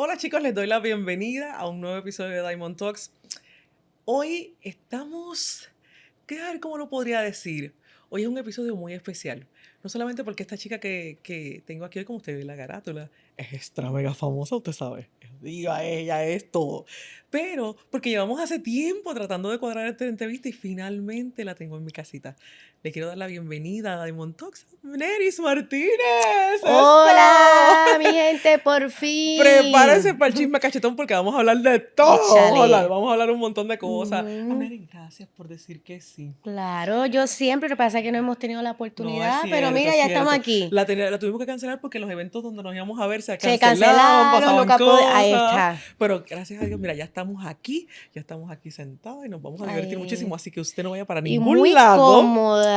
Hola chicos, les doy la bienvenida a un nuevo episodio de Diamond Talks. Hoy estamos, a ver cómo lo podría decir. Hoy es un episodio muy especial. No solamente porque esta chica que tengo aquí hoy, como usted ve en la carátula, es extra mega famosa, usted sabe. Diga, ella es todo. Pero porque llevamos hace tiempo tratando de cuadrar esta entrevista y finalmente la tengo en mi casita. Le quiero dar la bienvenida a Diamond Talks, Neris Martínez. Hola, mi gente, por fin. Prepárense para el chisme cachetón porque vamos a hablar de todo. Échale. Vamos a hablar un montón de cosas. Ujú. Neris, gracias por decir que sí. Claro, yo siempre, lo que pasa es que no hemos tenido la No, oportunidad, es pero cierto, mira, es ya cierto. estamos aquí. La tuvimos que cancelar porque los eventos donde nos íbamos a ver se Se cancelaban, cancelaron, pasaban ahí cosas. está. Pero gracias a Dios, mira, ya estamos aquí sentados y nos vamos a divertir Ahí. muchísimo. Así que usted no vaya para Y ningún muy lado. cómoda.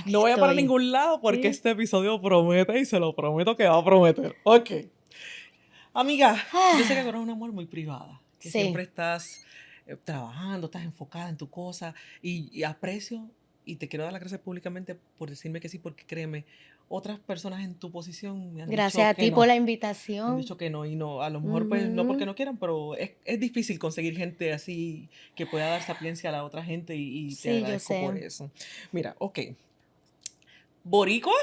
No vaya para estoy. ningún lado porque Sí. este episodio promete y se lo prometo que va a prometer. Ok. Amiga, yo sé que tú eres una mujer muy privada, que Sí. siempre estás trabajando, estás enfocada en tu cosa y aprecio y te quiero dar las gracias públicamente por decirme que sí, porque créeme, otras personas en tu posición me han Gracias dicho a que ti no. por la Me han invitación. dicho que no y no, a lo mejor pues no porque Ujú. no quieran, pero es difícil conseguir gente así que pueda dar sapiencia a la otra gente y te Sí, yo agradezco sé. por eso. Mira, ok. ¿Boricua?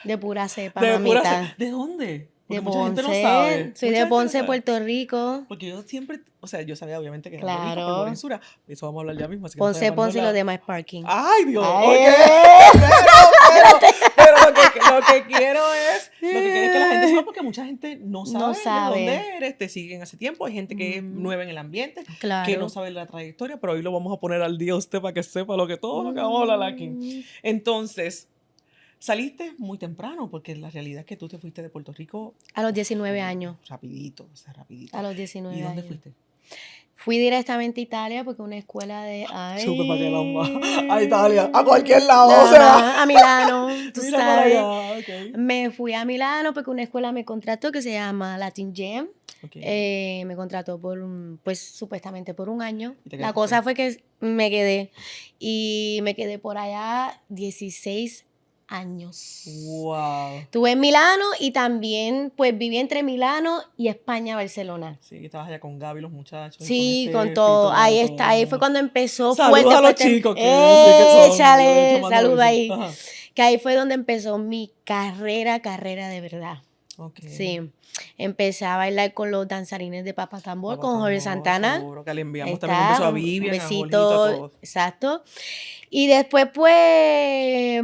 De pura cepa, De pura mamita. ¿De dónde? Porque De mucha gente no Ponce. sabe. Soy Mucha de gente no Ponce, sabe. Puerto Rico. Porque yo siempre, o sea, yo sabía obviamente que era boricua por Claro. Lorenzo. Eso vamos a hablar ya mismo, así que no se Ponce, vaya para ningún Ponce y los lado. demás parking. ¡Ay, Dios! Ay. Ok. Pero lo que quiero es que la gente sepa, porque mucha gente no No sabe de dónde sabe. eres, te siguen hace tiempo, hay gente que es nueva en el ambiente, que no Claro. sabe la trayectoria, pero hoy lo vamos a poner al día a usted para que sepa todo lo que vamos a hablar aquí. Entonces, saliste muy temprano, porque la realidad es que tú te fuiste de Puerto Rico A los 19 años. rapidito, o sea, rapidito. A los 19 ¿Y dónde años. fuiste? Fui directamente a Italia porque una escuela de... Chupe para que lamba. A Italia, a cualquier lado, Nada o sea. más, a Milano, tú Mira sabes. para allá, ok. Me fui a Milano porque una escuela me contrató que se llama Latin Jam. Okay. Me contrató pues supuestamente por un año. ¿Y te La quedaste? cosa fue que me quedé. Y me quedé por allá 16 años. Wow. Estuve en Milano y también pues viví entre Milano y España, Barcelona. Sí, estabas allá con Gaby, los muchachos. Sí, y con Steffi, todo. Ahí todo. está, ahí fue cuando empezó Saludos fuerte. a los chicos que sé que son. Échale, saluda ahí. Ajá. Que ahí fue donde empezó mi carrera de verdad. Okay. Sí. Empecé a bailar con los danzarines de Papa Tambor, con Jorge Santana. Seguro que le enviamos Ahí también un beso a está, Vivian, un a Jorgito, besito, a todos. exacto. Y después pues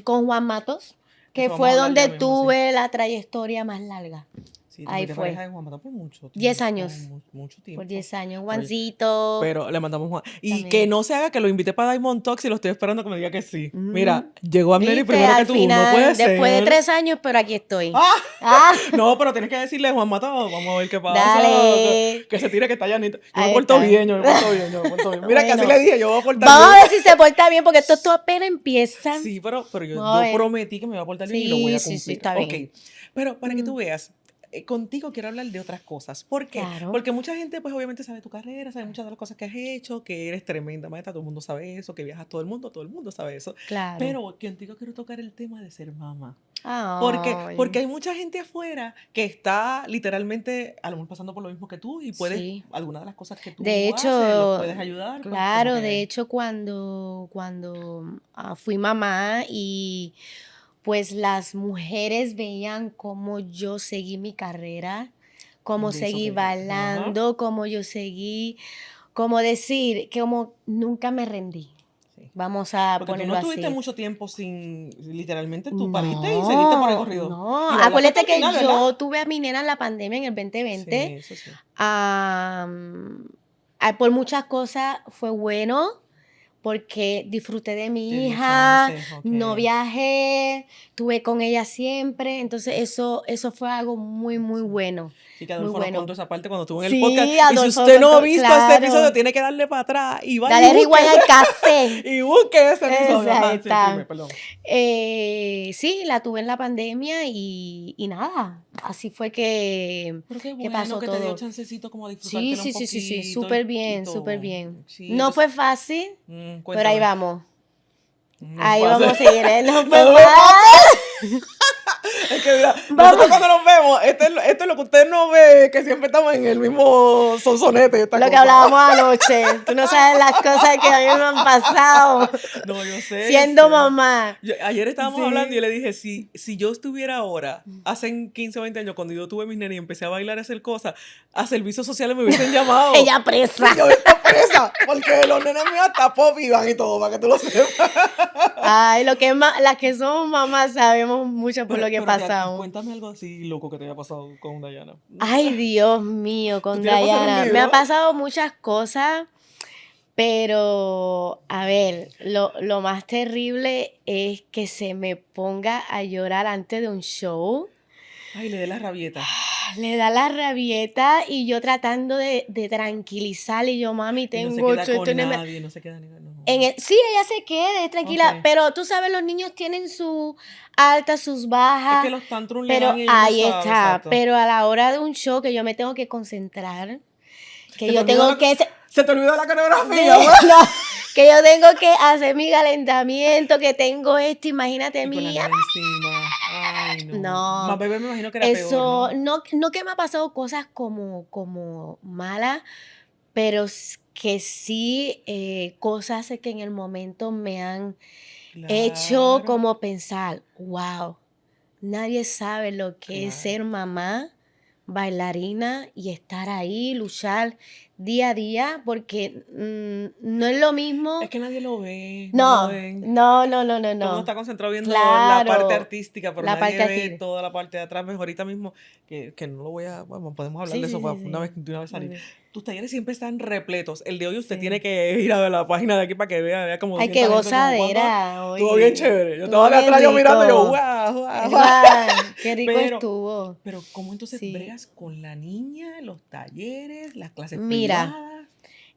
con Juan Matos, que Eso vamos a fue hablar donde ya mismo, tuve la trayectoria más larga. Sí, Ahí te fue. pareja de Juan Mata por mucho tiempo. 10 años. Mucho tiempo. Por 10 años. Juancito. Pero le mandamos Juan. Y también. que no se haga que lo invite para Diamond Talks y lo estoy esperando que me diga que sí. Mira, llegó Amneri ¿Viste? primero que Al tú. final, No puede ser. después de 3 años, pero aquí estoy. ¡Ah! No, pero tienes que decirle Juan Matado. Vamos a ver qué pasa. Dale. Que se tire, que está llanito. Yo Ahí me porto está. bien, yo me porto bien, yo me porto bien. Mira, que así Bueno, le dije, yo voy a portar vamos bien. a ver si se porta bien, porque esto apenas empieza. Sí, pero yo Vamos a ver. prometí que me iba a portar bien y lo voy a cumplir. Sí, está bien. Ok, pero para que tú veas, contigo quiero hablar de otras cosas. ¿Por qué? Claro. Porque mucha gente, pues obviamente sabe tu carrera, sabe muchas de las cosas que has hecho, que eres tremenda maestra, todo el mundo sabe eso, que viajas todo el mundo sabe eso. Claro. Pero contigo quiero tocar el tema de ser mamá. Ay. Porque hay mucha gente afuera que está literalmente a lo mejor pasando por lo mismo que tú y puedes, Sí. algunas de las cosas que tú De hecho, haces, los puedes ayudar. Claro, pues, de hecho cuando fui mamá y pues las mujeres veían cómo yo seguí mi carrera, cómo De eso seguí que- bailando, cómo yo seguí, como decir, que como nunca me rendí. Sí. Vamos a Porque tú ponerlo no así. estuviste mucho tiempo sin, literalmente tú pariste y seguiste por el corrido. No, Y bailaste acuérdate hasta el que final, yo ¿verdad? tuve a mi nena en la pandemia en el 2020. Sí, eso sí. Por muchas cosas fue bueno porque disfruté de mi Tienes hija, chance, ok. no viajé, estuve con ella siempre, entonces eso fue algo muy, muy bueno. Sí, que Adolfo muy nos bueno. contó esa parte cuando estuvo en el Sí, podcast. Y si Adolfo usted no ha contó, visto claro. ese episodio, tiene que darle para atrás y vaya Dale y busque rewind al ese, cassette. y busque ese episodio. Esa Ajá, sí, está. sí, perdón. Sí, la tuve en la pandemia y nada, así fue que Pero qué bueno pasó que todo. te dio chancecito como a Sí, disfrutártela un sí, poquito. súper bien, todo. súper bien. Sí, No entonces, fue fácil, pero cuéntame. ahí vamos. No Ahí fue vamos a fácil. seguir, ¿eh? No fue No fue fácil. Es que mira, Vamos. nosotros cuando nos vemos, esto es lo que ustedes no ven, que siempre estamos en el mismo sonsonete. Esta Lo que cosa. hablábamos anoche. Tú no sabes las cosas que a mí me han pasado No, yo sé. siendo mamá. Ayer estábamos Sí. hablando y yo le dije, si yo estuviera ahora, hace 15 o 20 años, cuando yo tuve mis nenes y empecé a bailar y hacer cosas, a servicios sociales me hubiesen llamado. Ella presa. Sí, yo estaba presa, porque los nenes míos hasta pop iban y todo, para que tú lo sepas. Ay, las que somos mamás sabemos mucho por lo que pasamos. Cuéntame algo así loco que te haya pasado con Dayana. Ay, Dios mío, con tienes que pasar un Dayana. lío, Me ha ¿eh? pasado muchas cosas, pero a ver, lo más terrible es que se me ponga a llorar antes de un show. Ay, le dé la rabieta. Le da la rabieta y yo tratando de tranquilizarle. Y yo, mami, Y no tengo se queda esto, con nadie, no se queda ni... No. sí, ella se quede tranquila, Ok. pero tú sabes, los niños tienen sus altas, sus bajas. Es que los tantrums le Pero dan y ellos ahí no saben, está, exacto. pero a la hora de un show que yo me tengo que concentrar, que ¿Se yo te olvidó tengo que... ¿Se te olvidó la Sí, coreografía? no, que yo tengo que hacer mi calentamiento, que tengo esto, imagínate Y con la mía. nena encima. Ay, no. No, Más bebé me imagino que era eso, peor, ¿no? no que me ha pasado cosas como malas, pero que sí cosas que en el momento me han hecho Claro, como pensar, wow, nadie sabe lo que es claro. ser mamá, bailarina y estar ahí, luchar día a día, porque no es lo mismo. Es que nadie lo ve, no lo No, ven. no. Todo el mundo está concentrado viendo la Claro, parte artística, pero la nadie parte ve artística. toda la parte de atrás. Mejor ahorita mismo, que no lo voy a... Bueno, podemos hablar de eso para de una vez salir. Tus talleres siempre están repletos. El de hoy usted Sí. tiene que ir a la página de aquí para que vea como Ay, 200 qué gente. Como, ¿cuánto? gozadera. Estuvo Oye, bien chévere. Yo estuvo estaba de bien atrás yo mirando y yo, rico. guau, guau, guau. Guau, qué rico Pero, estuvo. pero ¿cómo entonces Sí. bregas con la niña, los talleres, las clases Mira, privadas?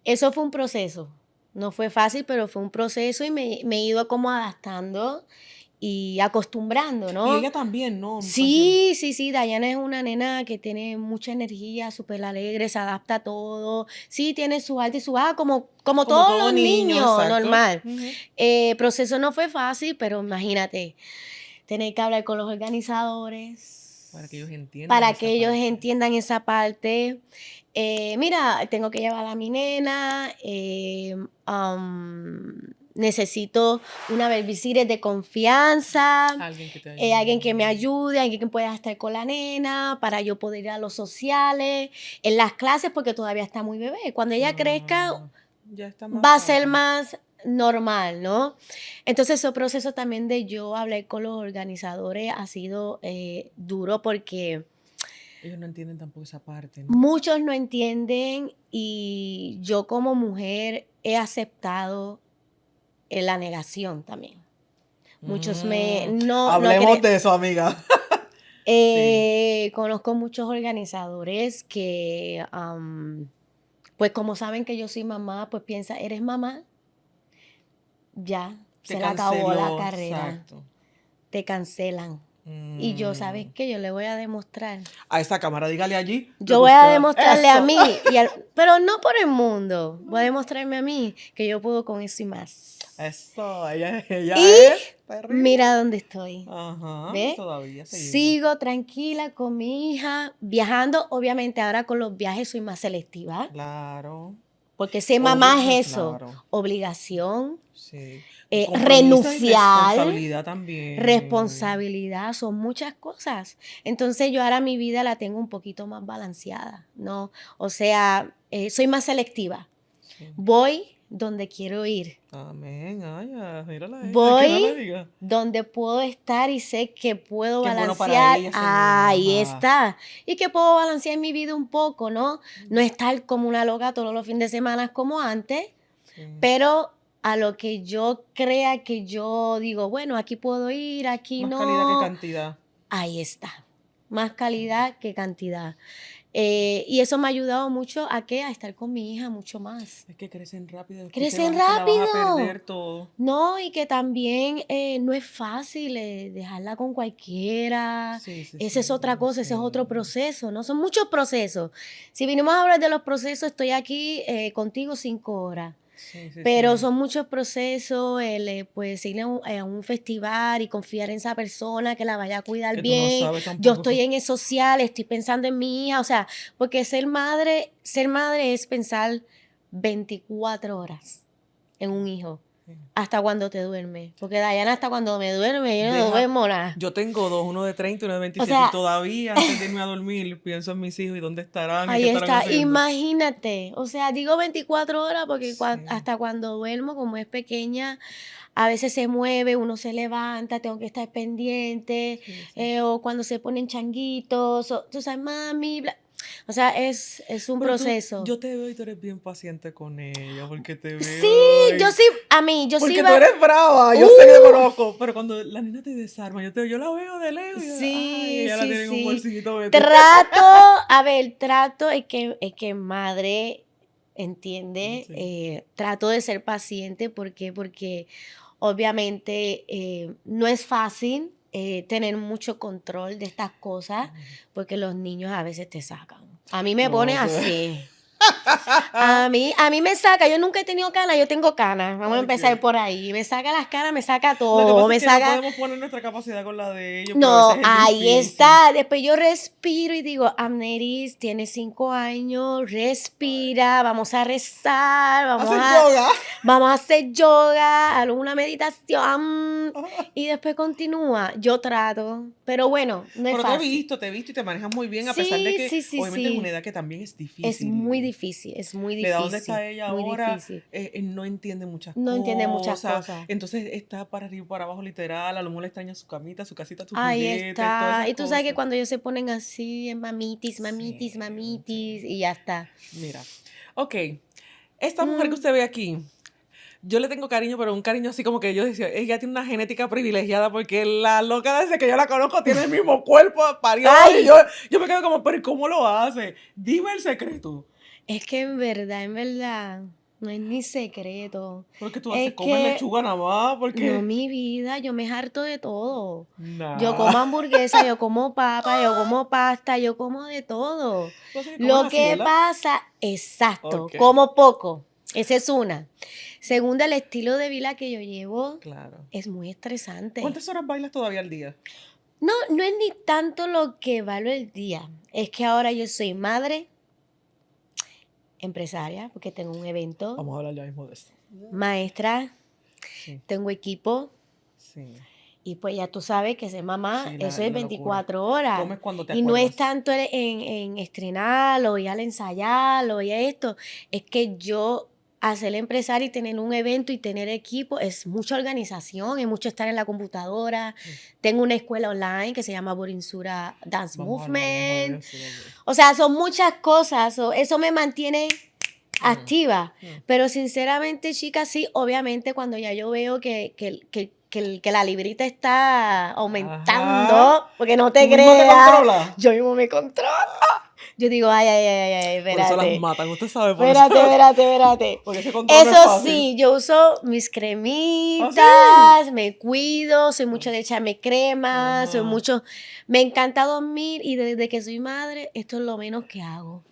eso fue un proceso. No fue fácil, pero fue un proceso y me he ido como adaptando y acostumbrando, Y ¿no? ella también, ¿no? Sí, Dayana es una nena que tiene mucha energía, súper alegre, se adapta a todo. Sí, tiene su alta y su baja, como Como todos todo los niño, niños, exacto. normal. Ujú. Proceso no fue fácil, pero imagínate, tener que hablar con los organizadores. Para que ellos entiendan Para esa que ellos parte. entiendan esa parte. Mira, tengo que llevar a mi nena, necesito una babysitter de confianza, Alguien que te ayude. alguien que me ayude, alguien que pueda estar con la nena, para yo poder ir a los sociales, en las clases, porque todavía está muy bebé. Cuando ella crezca, Ya está más va a ser fácil. más normal, ¿no? Entonces, ese proceso también de yo hablar con los organizadores ha sido duro porque Ellos no entienden tampoco esa parte, ¿no? muchos no entienden y yo como mujer he aceptado la negación también. Muchos no Hablemos creen. de eso, amiga. Conozco muchos organizadores que, pues como saben que yo soy mamá, pues piensa, ¿eres mamá? Ya, Te se le acabó la canceló, carrera. exacto. Te cancelan. Y yo, ¿sabes qué? Yo le voy a demostrar. A esta cámara, dígale allí. Yo voy a usted- demostrarle a ¡Eso! mí, pero no por el mundo. Voy a demostrarme a mí que yo puedo con eso y más. Eso, ella Y es terrible. mira dónde estoy. Ajá, ¿Ves? todavía seguimos. Sigo tranquila con mi hija, viajando. Obviamente ahora con los viajes soy más selectiva. Claro, Porque ser mamá Obvio, es eso. claro. Obligación, sí. renunciar, Y responsabilidad también. responsabilidad, son muchas cosas. Entonces yo ahora mi vida la tengo un poquito más balanceada, ¿no? O sea, soy más selectiva. Sí. Voy donde quiero ir. Amén, ay, mírala ella, Voy que no le diga. donde puedo estar y sé que puedo Qué bueno para balancear. ella, señora, Ahí ajá. está. Y que puedo balancear mi vida un poco, ¿no? No estar como una loca todos los fines de semana como antes, Sí. pero a lo que yo crea que yo digo, bueno, aquí puedo ir, aquí Más no. calidad que cantidad. Ahí está. Más calidad que cantidad. Y eso me ha ayudado mucho a qué? A estar con mi hija mucho más. Es que crecen rápido. después Crecen te la vas a rápido. perder todo. No, y que también no es fácil dejarla con cualquiera. Sí, Esa es otra cosa, ese es otro sí. proceso, ¿no? Son muchos procesos. Si vinimos a hablar de los procesos, estoy aquí contigo 5 horas. Sí, sí, Pero sí. son muchos procesos, pues ir a un festival y confiar en esa persona que la vaya a cuidar Que tú no bien. sabes Yo tampoco. estoy en el social, estoy pensando en mi hija, o sea, porque ser madre es pensar 24 horas en un hijo, hasta cuando te duermes. Porque Dayana hasta cuando me duerme, yo no duermo nada. Yo tengo dos, uno de 30 y uno de O 27, y sea, todavía antes de irme a dormir pienso en mis hijos y dónde estarán y qué ahí estarán está, haciendo. imagínate, o sea, digo 24 horas porque Sí, hasta cuando duermo, como es pequeña, a veces se mueve, uno se levanta, tengo que estar pendiente, sí, sí. o cuando se ponen changuitos, o, tú sabes, mami, bla. O sea, es un Pero proceso. yo te veo y tú eres bien paciente con ella, porque te Sí, veo yo y... sí, yo sí Porque tú va, eres brava, yo sé que te conozco, pero cuando la nena te desarma, yo la veo de lejos y yo, ay, sí, ella la sí, tiene en un sí. bolsillito metido. Trato, a ver, es que madre, entiende, Sí. trato de ser paciente, ¿por qué? Porque obviamente no es fácil tener mucho control de estas cosas, porque los niños a veces te sacan. A mí me No pone sé. así. A mí me saca, yo nunca he tenido canas, yo tengo canas. Vamos a empezar Ok. por ahí. Me saca las canas, me saca Lo que todo, pasa es me que no saca. podemos poner nuestra capacidad con la de ellos, pero a veces No, es ahí difícil. está. Después yo respiro y digo, Amneris, tiene 5 años, respira, vamos a rezar, Hacer yoga. vamos a hacer yoga, alguna meditación y después continúa. Yo trato, pero bueno, no es Pero fácil. te he visto y te manejas muy bien, a pesar de Sí, que sí, sí, obviamente es una sí. edad que también es Es muy difícil. difícil, es muy La edad donde difícil, está ella muy ahora, difícil. no entiende muchas No entiende muchas cosas, cosas. entonces está para arriba y para abajo literal, a lo mejor le extraña su camita, su casita, sus Ahí juguetes, todas está. esas Y tú sabes que cosas. cuando ellos se ponen así, en mamitis, mamitis, Sí, mamitis, sí. y ya está. Mira, ok, esta mujer que Mm. usted ve aquí, yo le tengo cariño, pero un cariño así como que yo decía, ella tiene una genética privilegiada porque la loca desde que yo la conozco tiene el mismo cuerpo, parió, y ¡Ay! yo me quedo como, pero ¿y cómo lo hace? Dime el secreto. Es que en verdad, no es ni secreto. Porque tú haces, Es comes que, lechuga nada más, no, porque... mi vida, yo me harto de todo. Yo Nah. como hamburguesa, yo como papa, yo como pasta, yo como de todo. Pasa que comes Lo así, que ¿verdad? pasa, exacto, Ok, como poco. Esa es una. Segunda, el estilo de vida que yo llevo claro. es muy estresante. ¿Cuántas horas bailas todavía al día? No, no es ni tanto lo que valo el día. Es que ahora yo soy madre, empresaria, porque tengo un evento, Vamos a hablar ya mismo de eso. maestra, Sí, tengo equipo, sí, y pues ya tú sabes que ser mamá, sí, eso es la locura. 24 horas. Comes cuando te Y no es acuerdas. tanto en estrenarlo, y al ensayarlo, y esto. Es que yo, hacer empresaria y tener un evento y tener equipo, es mucha organización, es mucho estar en la computadora. Tengo una escuela online que se llama Borinsura Dance Vamos a hablar mismo de Movement. eso. O sea, son muchas cosas. Eso me mantiene activa. Mm. Pero sinceramente, chicas, sí, obviamente cuando ya yo veo que la librita está aumentando, Ajá. porque no ¿Tú te misma te creas, controlas? yo mismo me controlo. Yo digo, ay, ay, ay, ay, Por eso las espérate. matan, usted sabe, por eso. Espérate, espérate, espérate. Porque ese control no Eso es fácil. sí, yo uso mis ¿Ah, sí? cremitas, me cuido, soy mucho de echarme crema, soy Ajá. mucho... Me encanta dormir y desde que soy madre, esto es lo menos que hago,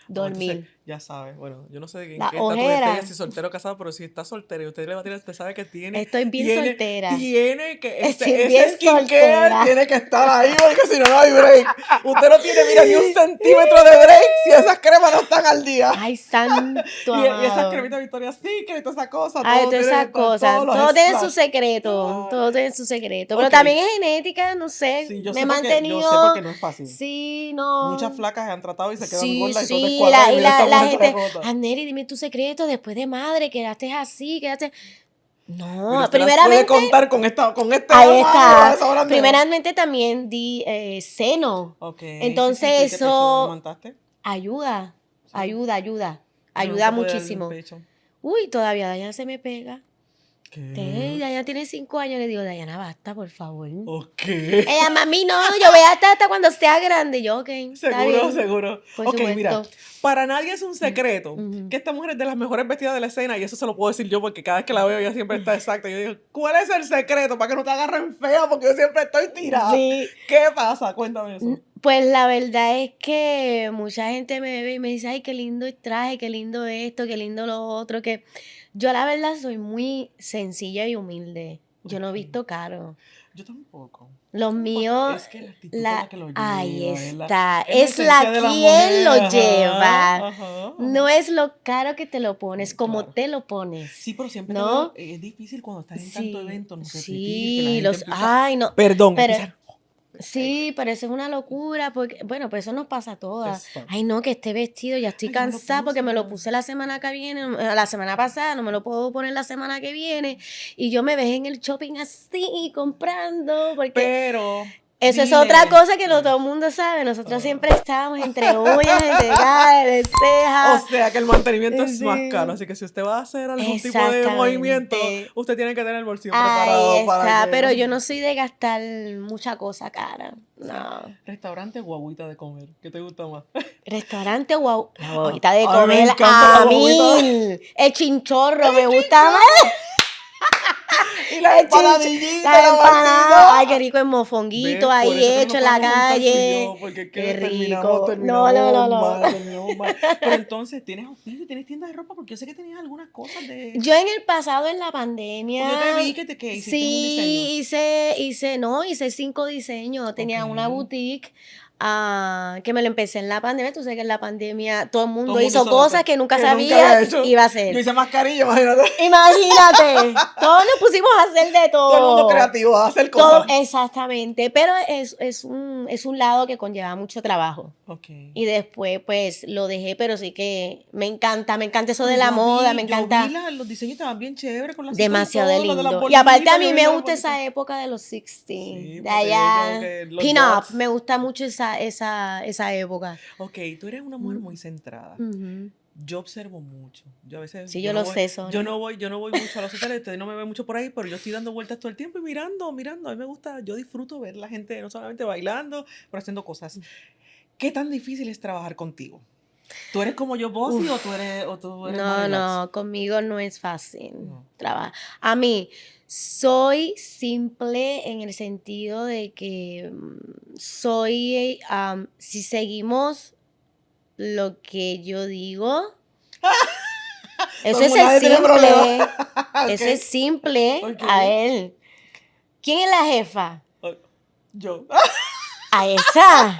No, entonces, dormir. ya sabes, bueno, yo no sé en La qué estatus esté ella, ojera. si soltero o casado, pero si está soltero y usted le va a tirar, usted sabe que Estoy bien soltera. tiene que, Estoy ese bien skincare soltera. tiene que estar ahí, porque si no, no hay break. Usted no tiene, mira, ni un centímetro de break si esas cremas no están al día. Ay, santo Y esas amado. cremitas Victoria's Secret y toda esa cosa, Ay, todo todas tiene que esas estar, cosas. todos los Todo tiene su splash. secreto. Ay. Todo tiene su secreto. Pero Ok, también es genética, no sé. sí, Me he yo sé porque mantenido. no es fácil. Sí, Muchas no. flacas han tratado y se quedan Sí, gordas y todo sí. descuadradas y mira esta La mujer gente. tragota. Neri, dime tu secreto después de madre. Quedaste así, quedaste. Mira, No, usted las puede primeramente. contar con esta Ahí mano, la está. de sobran dedos. Primeramente también di seno. Ok, sí, sí, Entonces ¿qué pecho me eso amamantaste? ayuda, Sí. ayuda. Yo Ayuda nunca podía darle un muchísimo. pecho. Uy, todavía Dayana se me pega. ¿Qué? Dayana tiene 5 años. Le digo, Dayana, basta, por favor. Ok. Ella, mami, no, yo voy hasta cuando sea grande. Yo, ok, está Seguro, bien. seguro. Por Ok, mira, supuesto. para nadie es un secreto Ujú. que esta mujer es de las mejores vestidas de la escena y eso se lo puedo decir yo porque cada vez que la veo ella siempre está exacta. Yo digo, ¿cuál es el secreto para que no te agarren fea? Porque yo siempre estoy tirada. Sí. ¿Qué pasa? Cuéntame eso. Pues la verdad es que mucha gente me ve y me dice, ay, qué lindo el traje, qué lindo esto, qué lindo lo otro, que yo la verdad soy muy sencilla y humilde. Yo no he Ok. visto caro. Yo tampoco. Los Yo tampoco. míos, Es que la actitud con la que lo ahí lleva, está, es la es la esencia de la quien lo mujer. lleva. Ajá, ajá, No ajá. es lo caro que te lo pones, como Claro. te lo pones, Sí, pero siempre te veo, ¿no? es difícil cuando estás en tanto Sí, evento no repetir, que la sí, gente los, empieza, ay, no, perdón, pero empieza, sí, pero eso es una locura, porque, bueno, pues eso nos pasa a todas. exacto. Ay, no, que este vestido, ya estoy Ay, yo me lo cansada porque me lo puse. puse la semana que viene, la semana pasada, no me lo puedo poner la semana que viene, y yo me dejé en el shopping así, comprando, porque Pero, eso es otra dime. cosa que no todo el mundo sabe. Nosotros Ah. siempre estábamos entre uñas, entre cara, de O cejas. sea que el mantenimiento es más caro, Sí, así que si usted va a hacer algún tipo de movimiento, exactamente. usted tiene que tener el bolsillo Ahí preparado para está, pero que... yo no soy de gastar mucha cosa cara. O sea, No. restaurante o guagüita de comer, ¿qué te gusta más? Restaurante, guau, la Ah, guaguita de a mí me comer encanta la a guagüita. 1000. El chinchorro me gusta más. Y la El empanadillita, la la empanada. Ay, qué martita. rico el mofonguito ¿Ves? Por ahí eso que no hecho nos en la podemos juntar tú y calle. yo, porque es Qué que terminamos, rico. No, no, no, no. terminamos mal. Pero entonces, ¿tienes auspicio? ¿Tienes tiendas de ropa? Porque yo sé que tenías algunas cosas de... Yo en el pasado, en la Porque yo te vi pandemia, que hiciste un diseño. sí hice 5 diseños. Tenía una Ok. boutique que me lo empecé en la pandemia. Tú sabes que en la pandemia todo el Todo mundo el mundo hizo hizo cosas que nunca que nunca sabía había hecho. iba a Yo hacer. hice mascarilla, imagínate. Imagínate, todos nos pusimos a hacer de Todo el mundo todo. creativo, a hacer Todo, cosas. exactamente. Pero es un lado que conlleva mucho trabajo. Ok. Y después, pues, lo dejé, pero sí que me encanta eso Pero de la moda, me yo vi encanta. los diseños estaban bien chéveres con las citas y Demasiado de todo, lo de las lindo. Y aparte a bolitas, yo mí vi me las gusta bolitas. esa época de los 60, Sí, de porque como allá. que los Pin-up, dots. me gusta mucho esa época. Ok, tú eres una mujer muy centrada. Ujú. Yo observo mucho. Yo a veces, Sí, yo lo sé, Sonia. yo no voy mucho a los hoteles, ustedes no me ven mucho por ahí, pero yo estoy dando vueltas todo el tiempo y mirando. A mí me gusta, yo disfruto ver la gente no solamente bailando, pero haciendo cosas. ¿Qué tan difícil es trabajar contigo? ¿Tú eres como yo, bossy, Uf. o tú eres más No, relax? no, conmigo no es fácil No. trabajar. A mí, soy simple en el sentido de que si seguimos lo que yo digo, eso Todo el es mundo, nadie tiene simple. problema. Eso Ok, es simple. ok. A ver, ¿quién es la jefa? Yo. A esa.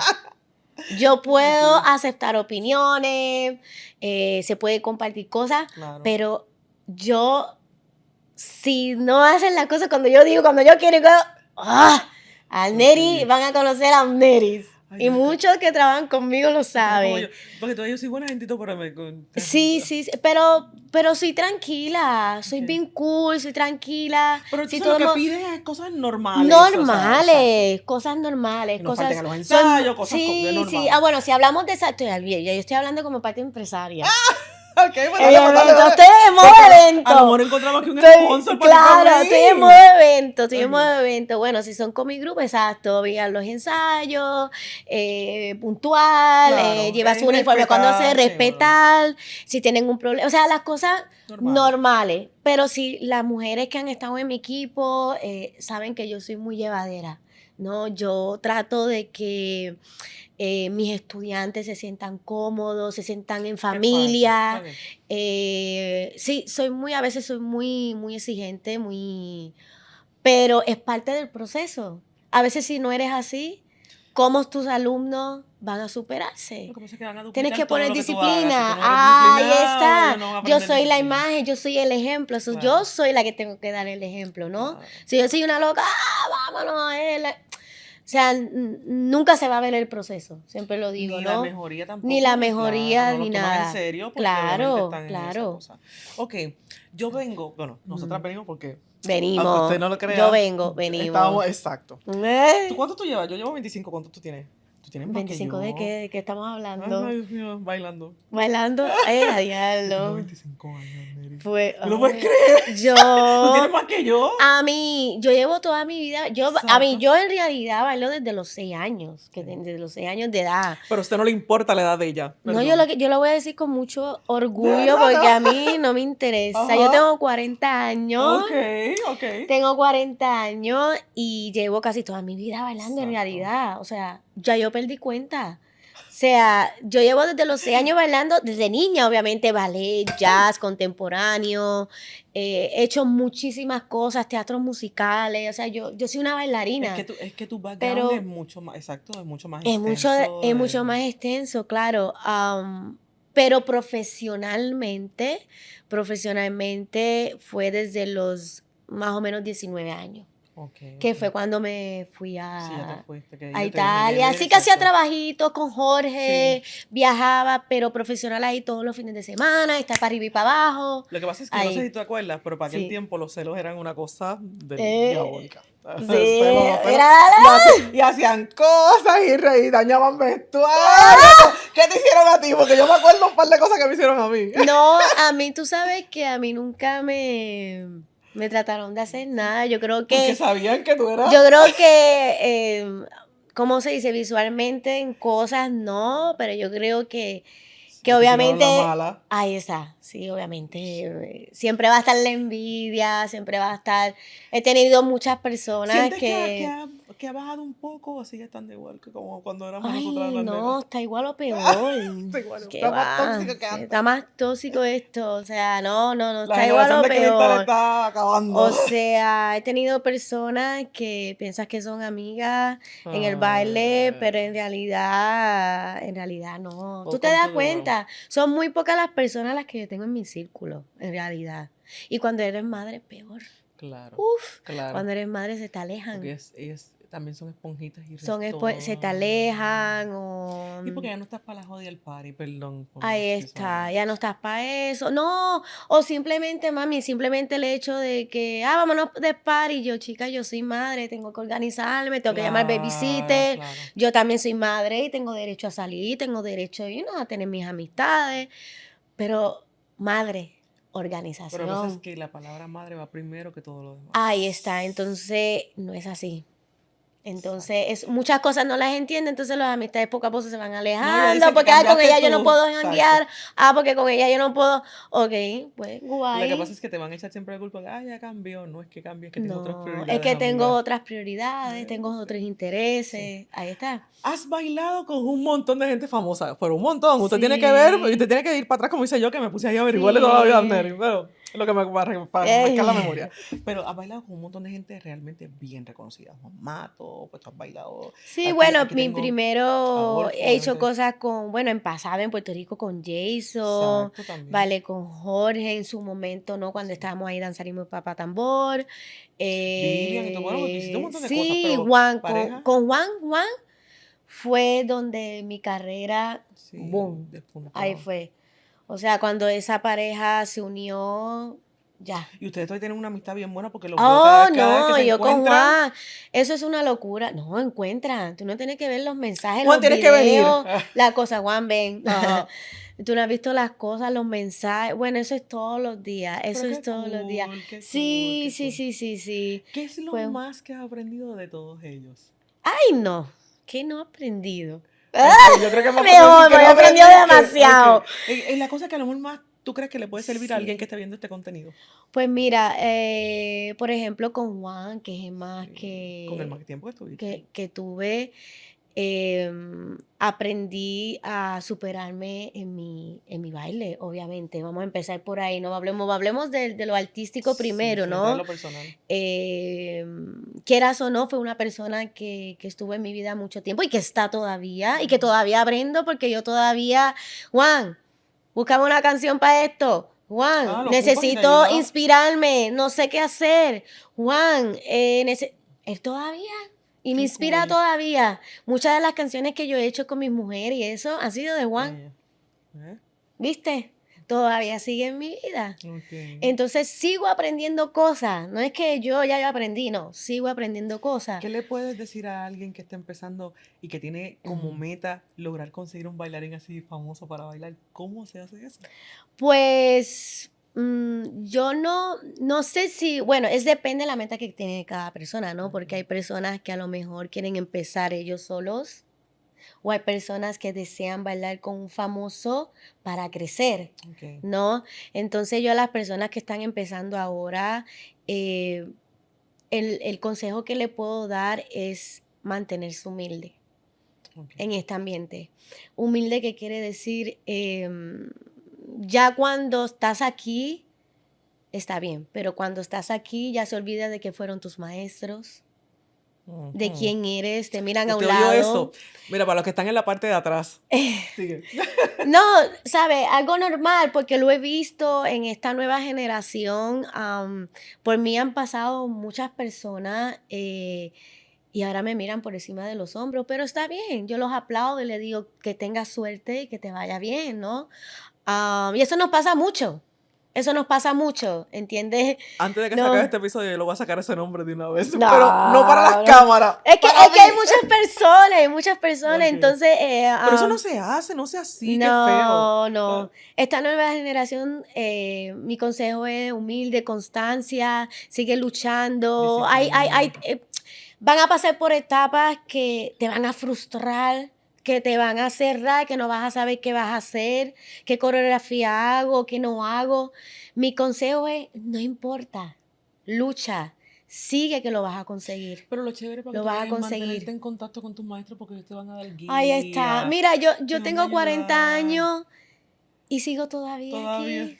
Yo puedo Ok, aceptar opiniones, se puede compartir cosas, claro. pero yo, si no hacen las cosas cuando yo digo, cuando yo quiero, al Neri Ok. van a conocer a Neris. Ay, Y Dios, muchos que trabajan conmigo lo tú eres como yo. saben. Porque todavía yo soy buena gentito, pero me... Sí, sí, sí, pero soy tranquila, soy Ok. bien cool, soy tranquila. Pero Si entonces todo lo el que mundo, pides es cosas normales. O sea, exacto. normales, cosas normales, Que no falten a cosas. los ensayos, cosas de Sí, sí. normal. Ah, bueno, si hablamos de esa, ya yo estoy hablando como parte empresaria. Ok, pues dale, Evento, estoy en modo Porque evento. a lo mejor encontramos aquí un sponsor para ti Claro, también. estoy en modo evento, estoy en Ok. modo evento. Bueno, si son con mi grupo, exacto, vean los ensayos, puntual, Claro, lleva su es uniforme cuando se respetar, sí, bueno, respetar, si tienen un problema, o sea, las cosas normal. normales. Pero si las mujeres que han estado en mi equipo saben que yo soy muy llevadera, ¿no? Yo trato de que mis estudiantes se sientan cómodos, se sientan en Qué padre. familia. Ok. Sí, a veces soy muy, muy exigente, pero es parte del proceso. A veces si no eres así, ¿cómo tus alumnos van a superarse? Lo que pasa es que van a Tienes duplicar que todo poner lo que tú hagas. Si tú disciplina. no eres Ahí disciplinado, está. ellos no van a Yo aprender soy la disciplina. imagen, yo soy el ejemplo. Yo Claro. soy la que tengo que dar el ejemplo, ¿no? Claro. Si yo soy una loca, vámonos. O sea, nunca se va a ver el proceso, siempre lo digo, Ni ¿no? la mejoría tampoco. Ni la porque, mejoría, claro, no ni lo toman nada. en serio porque obviamente Claro, están en esa claro. cosa. Ok, yo vengo, bueno, nosotras venimos porque, aunque Venimos. usted no lo crea, Yo vengo, estábamos, venimos. exacto. ¿Tú cuánto tú llevas? Yo llevo 25, ¿cuánto tú tienes? Tú tienes más que 25 yo. de qué estamos Ay, hablando. Dios mío, bailando. Bailando, a Yo tengo diablo. 25 años, Neri. Pues, ¿No lo puedes creer? ¿Tú yo, tienes más que yo? yo llevo toda mi vida, Exacto. yo en realidad bailo desde los 6 años, desde los 6 años de edad. Pero a usted no le importa la edad de ella. No, Perdón. yo lo voy a decir con mucho orgullo verdad? porque a mí no me interesa. Ajá. Yo tengo 40 años. Ok. Tengo 40 años y llevo casi toda mi vida bailando en Exacto. realidad. O sea, ya yo yo perdí cuenta. O sea, yo llevo desde los 6 años bailando, desde niña, obviamente, ballet, jazz, contemporáneo, he hecho muchísimas cosas, teatros musicales, o sea, yo soy una bailarina, Es que tu background es pero mucho más, exacto, es mucho más es extenso. mucho más extenso, claro, pero profesionalmente fue desde los más o menos 19 años. Ok, Que ok. fue cuando me fui Sí, ya te fuiste, que a yo te dejé de Italia. ver, Sí que hacía exacto. trabajitos con Sí. Jorge, viajaba, pero profesional ahí todos los fines de semana, estar para arriba y para abajo. Lo que pasa es que yo no sé si Ahí, tú te acuerdas, pero para aquel sí. tiempo los celos eran una cosa Eh, diabólica. sí, Los celos. era Y hacían cosas y dañaban vestuario. ¿Qué te hicieron a ti? Porque yo me acuerdo un par de cosas que me hicieron a mí. No, a mí, tú sabes que a mí nunca me trataron de hacer nada. Porque sabían que tú eras. Yo creo que, ¿cómo se dice? Visualmente en cosas no, pero yo creo que Sí, te tiraron la obviamente, mala. ahí está, sí, obviamente, siempre va a estar la envidia, siempre va a estar, he tenido muchas personas ¿Sientes que, que ha bajado un poco o sigue estando igual que como cuando éramos nosotras ay, las nenas? no, está igual o peor, Está igual, qué está más va, tóxico que antes. está más tóxico esto, o sea, no, La está igual generación o de cristal peor. está acabando. O sea, he tenido personas que piensas que son amigas en el baile, pero en realidad no. Tú te Welcome to das the world. cuenta, son muy pocas las personas las que yo tengo en mi círculo, en realidad. Y cuando eres madre, peor. Claro, Uf, claro. cuando eres madre se te Porque alejan. ellas también son esponjitas y Se te resto. alejan o... Y porque ya no estás para la jodia del party, perdón por Ahí utilizar la está, ya no expresión. estás para eso. No, o simplemente, mami, simplemente el hecho de que, vámonos de party. Yo, chica, yo soy madre, tengo que organizarme, tengo que llamar Claro, babysitter. claro. Yo también soy madre y tengo derecho a salir, tengo derecho, a tener mis amistades. Pero, madre, Pero lo que pasa es organización. que la palabra madre va primero que todo lo demás. Ahí está, entonces no es así. Exacto. Entonces, muchas cosas no las entiende, entonces las amistades poco a poco se van No, le alejando, dicen que porque con cambiaste ella yo no tú. puedo Exacto. janguear, porque con ella yo no puedo, ok, pues Lo que pasa guay. es que te van a echar siempre la culpa de, ya cambió. No es que cambie, es que tengo otras No, es prioridades, que tengo amiga. otras prioridades, tengo otros Sí. intereses, ahí está. Has bailado con un montón de gente famosa, pero un montón. Usted tiene que ver, usted Sí, tiene que ir para atrás, como hice yo, que me puse ahí a averiguarle toda la vida a sí. Neri, pero es lo que me para refrescar la memoria. Eh, Pero has bailado con un montón de gente realmente bien reconocida. Juan Mato, pues tú has bailado. Sí, bueno, Aquí mi tengo a primero Wolf, he hecho obviamente. cosas bueno, en pasado en Puerto Rico con Jason, Exacto, también. vale, con Jorge en su momento, ¿no? Cuando Sí. estábamos ahí danzarimos Papá Tambor. Vivian y todo, bueno, pues tú hiciste un montón de cosas, Sí, pero Juan, pareja, con Juan fue donde mi carrera, sí, boom, ahí despuntó. fue. O sea, cuando esa pareja se unió, ya. Y ustedes todavía tienen una amistad bien buena porque los veo Oh, cada vez que no, se yo con encuentran. Juan, eso es una locura. No, encuentran, tú no tienes que ver los mensajes, Juan, los tienes que venir. videos, la cosa, Juan, ven. Ajá. Tú no has visto las cosas, los mensajes. Bueno, eso es todos los días, eso Pero es todos los días. qué cool, Sí, qué sí, cool. sí, sí, sí. ¿Qué es lo Fue, más que has aprendido de todos ellos? ay, no, que no he aprendido. Ok, yo creo que es más fácil decir Mejor, que porque no he has aprendido aprendido que. demasiado. Ok. Es la cosa que a lo mejor más tú crees que le puede servir a alguien que Sí. esté viendo este contenido. Pues mira, por ejemplo, con Juan, que es el más Con el más tiempo que estuviste. que tuve, aprendí a superarme en mi baile, obviamente. Vamos a empezar por ahí, no hablemos de lo artístico Sí, primero, sin entrar en ¿no? lo personal. Quieras o no, fue una persona que estuvo en mi vida mucho tiempo y que está todavía, y que todavía aprendo porque yo todavía, Juan, búscame una canción para esto. Juan, Ah, lo ocupas y te necesito ayuda. inspirarme, no sé qué hacer. Juan, él todavía. Y me Qué inspira cool. todavía. Muchas de las canciones que yo he hecho con mi mujer y eso han sido de Juan. Ella. ¿Eh? ¿Viste? Todavía sigue en mi vida. Ok. Entonces sigo aprendiendo cosas. No es que yo aprendí, no. Sigo aprendiendo cosas. ¿Qué le puedes decir a alguien que está empezando y que tiene como Ujú. meta lograr conseguir un bailarín así famoso para bailar? ¿Cómo se hace eso? Pues yo no sé si, bueno, es depende de la meta que tiene cada persona, ¿no? Porque hay personas que a lo mejor quieren empezar ellos solos o hay personas que desean bailar con un famoso para crecer, Ok. ¿no? Entonces yo a las personas que están empezando ahora, eh, el consejo que le puedo dar es mantenerse humilde. Ok. en este ambiente. Humilde, ¿qué quiere decir? Ya cuando estás aquí, está bien, pero cuando estás aquí ya se olvida de que fueron tus maestros, de Ujú. quién eres, te miran a un ¿Usted oyó lado. eso? Mira, para los que están en la parte de atrás. Sigue. No, sabe, algo normal, porque lo he visto en esta nueva generación. Por mí han pasado muchas personas y ahora me miran por encima de los hombros, pero está bien, yo los aplaudo y les digo que tengas suerte y que te vaya bien, ¿no? Y eso nos pasa mucho, ¿entiendes? Antes de que se acabe No, este episodio, yo lo voy a sacar ese nombre de una vez. no, Pero no para las no. cámaras. Es que Para hay mí. muchas personas, Ok. entonces... Pero eso no se hace, no sea así, qué feo. No, no. Esta nueva generación, mi consejo es humilde, constancia, sigue luchando. Disciplina. Van a pasar por etapas que te van a frustrar, que te van a cerrar, que no vas a saber qué vas a hacer, qué coreografía hago, qué no hago. Mi consejo es, no importa, lucha, sigue que lo vas a conseguir. Pero lo chévere para que Lo tú vas a vayas es mantenerte conseguir. en contacto con tus maestros porque ellos te van a dar Ahí está. guía, Mira, yo te van a tengo 40 ayudar. años y sigo todavía Todavía. aquí.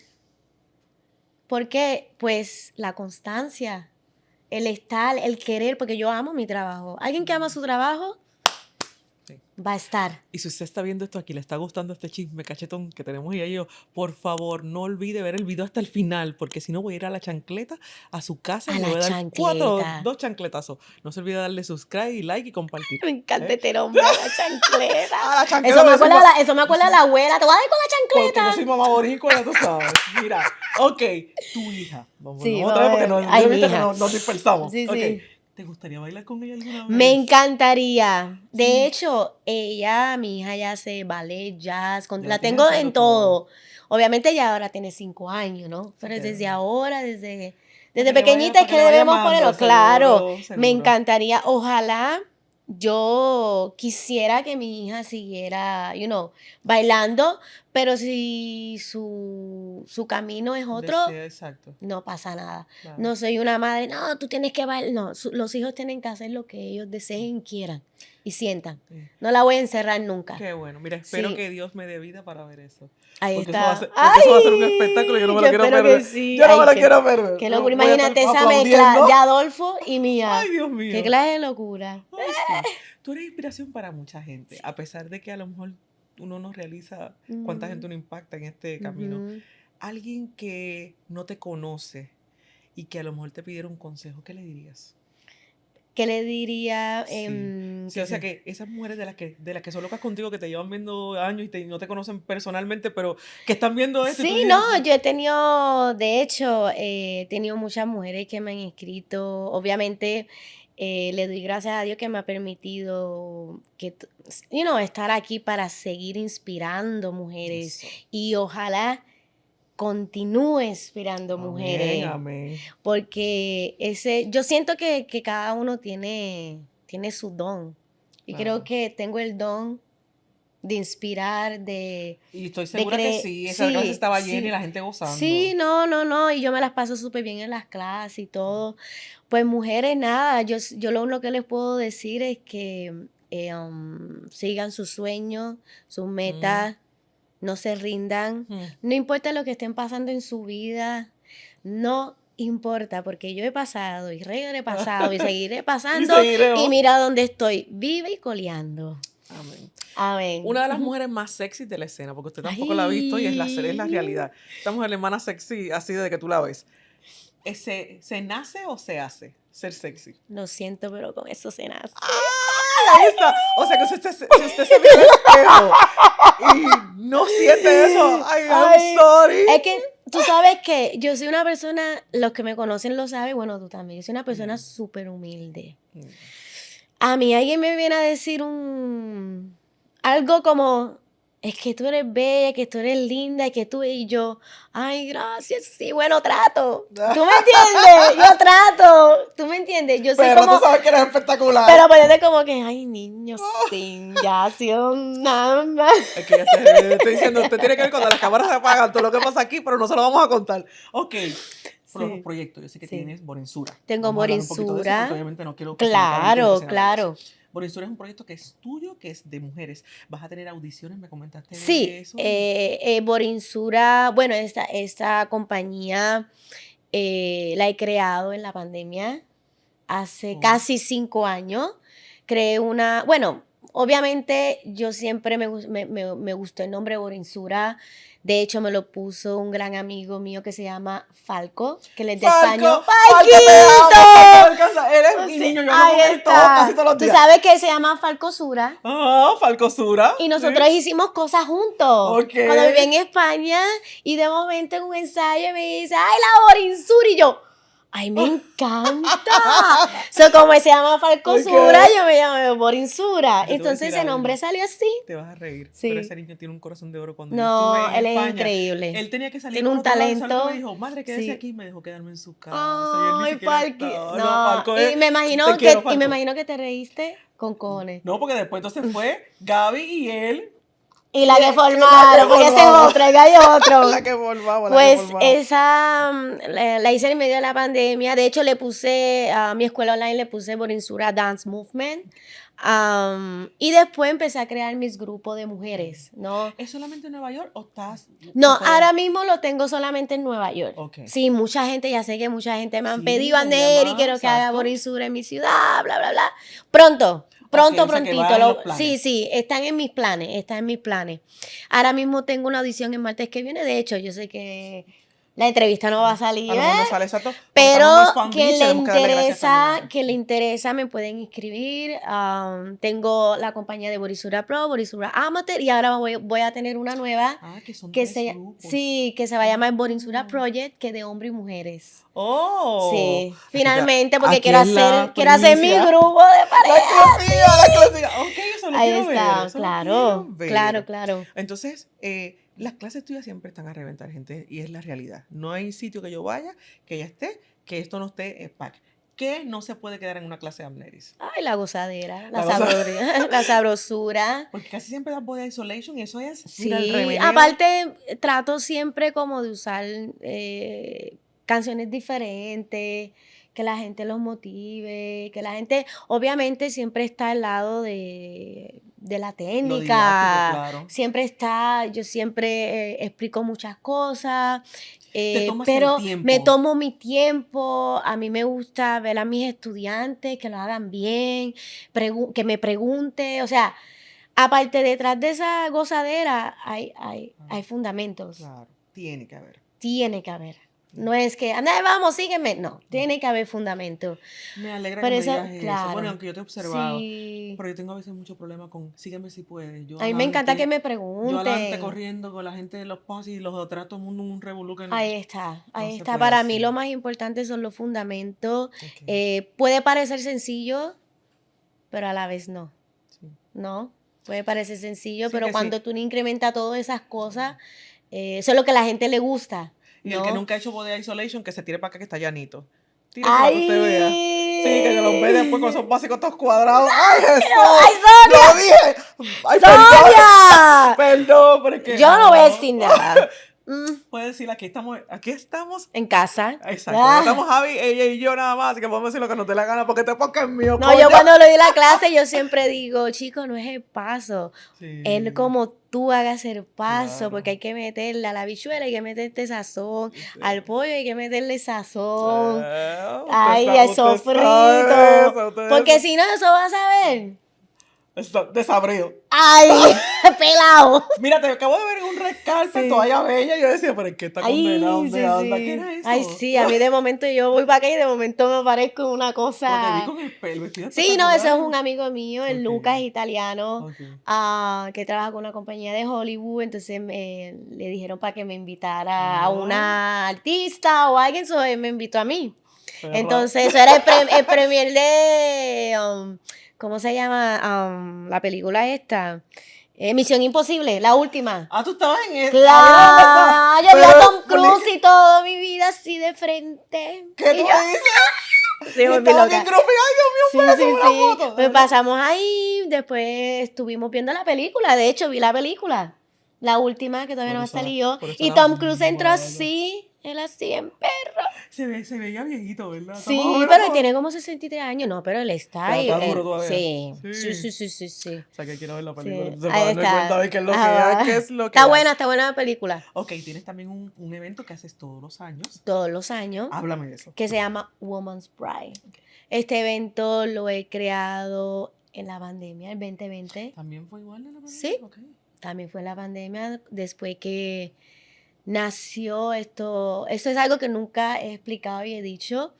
¿Por qué? Pues la constancia, el estar, el querer, porque yo amo mi trabajo. Alguien que ama su trabajo Sí. va a estar. Y si usted está viendo esto aquí, le está gustando este chisme cachetón que tenemos ella y yo, por favor, no olvide ver el video hasta el final, porque si no voy a ir a la chancleta a su casa A y le la voy a dar chancleta. 2 chancletazos. No se olvide darle subscribe y like y compartir. Me encanta ¿Eh? este nombre, la chancleta. Ah, la chancleta. Eso me porque acuerda, soy eso me acuerda a la abuela. Te voy a dar con la porque yo chancleta. soy mamá boricua, ya tú sabes. Mira, ok, tu hija. Vamos, Sí, otra vez porque ay, yo mi viste que hija. nos dispersamos. Sí, Ok, sí. ¿te gustaría bailar con ella alguna Me vez? encantaría. De Sí. hecho, mi hija ya hace ballet, jazz, Ya la tienes tengo haciendo en todo. todo. Obviamente ya ahora tiene 5 años, ¿no? Pero Ok. desde ahora, desde Para que pequeñita es que le vaya debemos amando, ponerlo. Claro, seguro, me seguro. encantaría. Ojalá yo quisiera que mi hija siguiera, bailando, pero si su camino es otro, Desea, exacto. no pasa nada. Claro. No soy una madre, no, tú tienes que bailar. No, los hijos tienen que hacer lo que ellos deseen, quieran y sientan. Sí. No la voy a encerrar nunca. Qué bueno. Mira, espero Sí. que Dios me dé vida para ver eso. Ahí Porque está. eso va a ser un espectáculo y yo no me lo quiero espero perder. que sí. Yo no me Ay, lo quiero perder. qué locura. Voy a estar Imagínate esa mezcla aplaudiendo. de Adolfo y mía. Ay, Dios Qué mío. clase de locura. Ay, sí. Tú eres inspiración para mucha gente, a pesar de que a lo mejor uno no realiza cuánta gente uno impacta en este camino. Ujú. Alguien que no te conoce y que a lo mejor te pidiera un consejo, ¿qué le dirías? ¿Qué le diría? Sí, o sea que esas mujeres de las que son locas contigo, que te llevan viendo años y no te conocen personalmente, pero que están viendo esto y tú Sí, dices, no, yo he tenido, de hecho, he tenido muchas mujeres que me han escrito. Obviamente, le doy gracias a Dios que me ha permitido estar aquí para seguir inspirando mujeres eso. y ojalá continúe inspirando mujeres, Amén. porque yo siento que cada uno tiene su don y Claro. creo que tengo el don de inspirar, Y estoy segura que sí, esa sí, clase estaba llena sí. y la gente gozando. Sí, no, y yo me las paso súper bien en las clases y todo. Pues mujeres, nada, yo lo único que les puedo decir es que sigan sus sueños, sus metas, no se rindan, no importa lo que estén pasando en su vida, no importa, porque yo he pasado y repasado y seguiré pasando seguiremos. y mira dónde estoy, viva y coleando. Amén. Amén. Una de las mujeres más sexy de la escena, porque usted tampoco la ha visto y es la realidad. Esta mujer, la hermana sexy, así desde que tú la ves. ¿Se nace o se hace ser sexy? Lo siento, pero con eso se nace. Ahí está. O sea que si usted se mira al espejo y no siente eso, I'm sorry. Es que tú sabes que yo soy una persona, los que me conocen lo saben, bueno, tú también, yo soy una persona súper humilde. A mí alguien me viene a decir algo como, es que tú eres bella, que tú eres linda, y yo, ay, gracias, sí, bueno, trato. ¿Tú me entiendes? Yo trato. ¿Tú me entiendes? Yo soy Pero como, tú sabes que eres espectacular. pero ponete como que, ay, niño, sin ya, nada más. Es que ya te estoy diciendo, usted tiene que ver cuando las cámaras se apagan todo lo que pasa aquí, pero no se lo vamos a contar. Ok. Por los proyectos, yo sé que tienes Borensura. Tengo Vamos a hablar un poquito de eso, Borensura. porque obviamente no quiero que se me acabe el tiempo Claro, sin hablar de claro. eso. Borinsura es un proyecto que es tuyo, que es de mujeres. ¿Vas a tener audiciones? ¿Me comentaste de Sí, eso? Borinsura, bueno, esta compañía la he creado en la pandemia hace Oh. casi 5 años. Creé bueno, obviamente yo siempre me gustó el nombre Borinsura. De hecho, me lo puso un gran amigo mío que se llama Falco, que él es de España. ¡Falco, te amo! ¡Falquito! Eres mi Sí, niño, yo hablo ahí con él está. casi todos los Tú días. sabes que él se llama Falcosura. Ah, Falcosura. Y nosotros hicimos cosas juntos. Ok. Cuando viví en España y de momento en un ensayo me dice, ¡ay, la Borinsura! Y yo, ¡ay, me encanta! Como se llama Falcosura, Ok. yo me llamo Borinsura. Yo te voy a Entonces decir ese nombre algo. salió así. Te vas a reír, Sí. pero ese niño tiene un corazón de oro. Cuando yo No, estuve en él es España, increíble. él tenía que salir Tiene por un otro lado y Falco talento. me dijo, madre, quédese Sí. aquí, me dejó quedarme en su casa. Y él ni Ay, siquiera Falqui. estaba. No, Falco, y me imagino te quiero, Falco. y me imagino que te reíste con cojones. No, porque después entonces fue Gaby y él. Y la que la formaron, que porque ese es formamos. otro, el gallo otro. La que formamos, Pues la que formamos. esa la hice en medio de la pandemia. De hecho, le puse a mi escuela online, le puse Borinsura Dance Movement. Y después empecé a crear mis grupos de mujeres, ¿no? ¿Es solamente en Nueva York o estás...? No, se puede- ahora mismo lo tengo solamente en Nueva York. Ok. Sí, mucha gente, ya sé que mucha gente me han Sí, pedido, me Ander, y llaman, quiero que haga exacto. Borinsura en mi ciudad, bla, bla, bla. Pronto, prontito. o sea, que va en los planes. Sí, están en mis planes, Ahora mismo tengo una audición el martes que viene, de hecho, yo sé que la entrevista no va a salir, A lo mejor no sale exacto. porque pero estamos en West Palm que Beach, tenemos que darle gracias también. que le interesa, me pueden inscribir. Tengo la compañía de Borinsura Pro, Borinsura Amateur, y ahora voy a tener una nueva Ah, que son que tres grupos. que se va a llamar Borinsura Project, que de hombres y mujeres. Oh. Sí, finalmente, porque aquí quiero es la hacer mi primicia. grupo de La pareja. exclusiva. Ok, eso lo Ahí quiero ver. está, Eso lo claro, quiero ver. claro. Entonces, las clases tuyas siempre están a reventar, gente, y es la realidad. No hay sitio que yo vaya, que ya esté, que esto no esté en pack. ¿Qué no se puede quedar en una clase de Amneris? Ay, la gozadera, La gozadera. la sabrosura. Porque casi siempre das body isolation y eso es, Sí, mira, el remeneo. aparte trato siempre como de usar canciones diferentes, que la gente los motive, que la gente, obviamente siempre está al lado de la Lo técnica, didáctico, claro. siempre está, yo siempre explico muchas cosas, Te tomas pero el tiempo. me tomo mi tiempo, a mí me gusta ver a mis estudiantes que lo hagan bien, que me pregunte, o sea, aparte detrás de esa gozadera hay fundamentos, Claro, tiene que haber. tiene que haber. No es que, anda, vamos, sígueme. No, tiene que haber fundamento. Me alegra Por que eso, me digas eso. claro. Bueno, aunque yo te he observado, Sí. pero yo tengo a veces mucho problema con sígueme si puedes. Yo A mí me encanta que me Yo adelante pregunten. corriendo con la gente de los pasos y los otros, todo el mundo en un revolú que no. Ahí está. No se Está. puede Para así. mí lo más importante son los fundamentos. Ok. Puede parecer sencillo, pero a la vez no. Sí. ¿No? Puede parecer sencillo, Sí, pero que cuando sí. tú no incrementas todas esas cosas, eso es lo que a la gente le gusta. Y el ¿no? que nunca ha hecho body isolation, que se tire para acá que está llanito. Tírese para que usted vea. ¡Ay! Sí, que los ve después con esos básicos todos cuadrados. ¡Ay, Jesús! ¡Ay, Sonia! ¡Lo dije! ¡Ay, ¡Sonia! perdón! Porque Yo no voy a decir nada. Puedes decir, aquí estamos. En casa. Exacto. Ah. Estamos Javi, ella y yo nada más, así que podemos decir lo que nos dé la gana, porque este podcast es mío. No, coño. yo cuando lo di la clase, yo siempre digo, chico, no es el paso. Sí. Es como tú hagas el paso, Claro. porque hay que meterle a la habichuela, hay que meterle sazón, Sí. al pollo hay que meterle sazón. Usted Ay, sabe, al usted sabe sofrito. eso, usted Porque eso. si no, eso vas a ver. Está desabrido. Ay, pelado. Mira, te acabo de ver en un red carpet, Sí. toalla bella. Yo decía, pero ¿en qué está Ay, condenado? sí, ¿Dónde anda? sí. ¿Qué era eso? Ay, sí, a mí de momento yo voy para acá y de momento me aparezco en una Porque cosa. vi con el pelo vestido Sí, no, eso es espectacular. un amigo mío, el Ok. Lucas italiano, Ok. que trabaja con una compañía de Hollywood, entonces le dijeron para que me invitara Ah. a una artista o alguien, so él me invitó a mí. Perra. Entonces, eso era el premier de, ¿cómo se llama? La película esta, Misión Imposible, la última. Ah, tú estabas en el. Claro, yo vi a Pero, Tom Cruise y toda mi vida así de frente. ¿Qué Y tú yo- me dices? Sí, me Yo volví estaba loca. bien grupi. Ay, Dios mío, Sí, sí, una sí. foto. Pues pasamos ahí, después estuvimos viendo la película, de hecho vi la película, la última que todavía Por no ha eso la- salido, por eso y la Tom Cruise entró mala. así, Él así en perro. Se veía viejito, ¿verdad? Sí, Estamos pero hablando. tiene como 63 años. No, pero él está Pero ahí. está duro todavía. Sí. Sí, Sí. sí, sí, sí, sí. O sea, que quiero ver la película. Sí, Entonces, ahí para darme cuenta está. de qué es lo que Ah, hay, qué es lo que está buena la película. Ok, tienes también un evento que haces todos los años. Todos los años. Háblame de eso. Que se llama Woman's Pride. Okay. Este evento lo he creado en la pandemia, el 2020. ¿También fue igual en la pandemia? Sí, Okay. También fue la pandemia después que nació esto. Esto es algo que nunca he explicado y he dicho.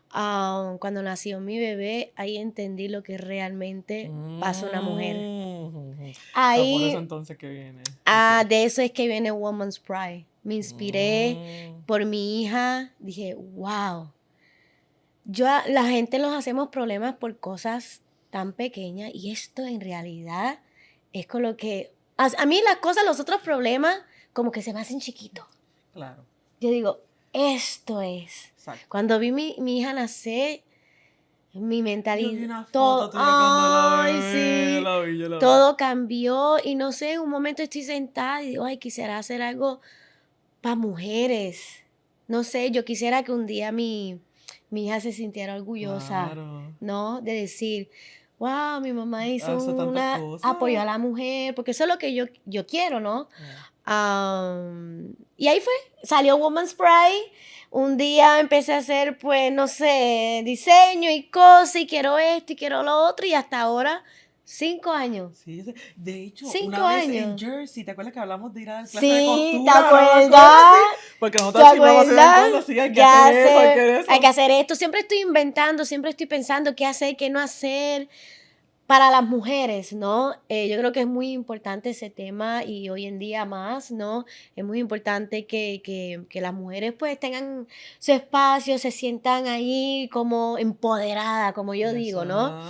Cuando nació mi bebé, ahí entendí lo que realmente pasa a una mujer. Ahí, o sea, por eso entonces que viene. Okay. De eso es que viene Woman's Pride. Me inspiré por mi hija. Dije, wow. La gente nos hacemos problemas por cosas tan pequeñas y esto en realidad es con lo que... A mí las cosas, los otros problemas, como que se me hacen chiquitos. Claro. Yo digo, esto es. Exacto. Cuando vi mi hija nacer, mi mentalidad... Yo vi una foto tuya cuando la vi, yo la vi. Todo cambió y no sé, en un momento estoy sentada y digo, ay, quisiera hacer algo para mujeres. No sé, yo quisiera que un día mi hija se sintiera orgullosa, claro. ¿no? De decir, wow, mi mamá hizo tantas cosas. apoyó a la mujer, porque eso es lo que yo quiero, ¿no? Y ahí salió Woman's Pride. Un día empecé a hacer, pues, no sé, diseño y cosas, y quiero esto y quiero lo otro, y hasta ahora 5 años. Sí, de hecho, 5 una vez años. en Jersey, ¿te acuerdas que hablamos de ir a la clase Sí, de costura? ¿te acuerdas? Porque nosotros chimamos de cuando sí, hay que hacer eso, hay que hacer eso. Hay que hacer esto. Siempre estoy inventando, siempre estoy pensando qué hacer, qué no hacer para las mujeres, ¿no? Yo creo que es muy importante ese tema y hoy en día más, ¿no? Es muy importante que las mujeres pues tengan su espacio, se sientan ahí como empoderadas, como yo digo, ¿no?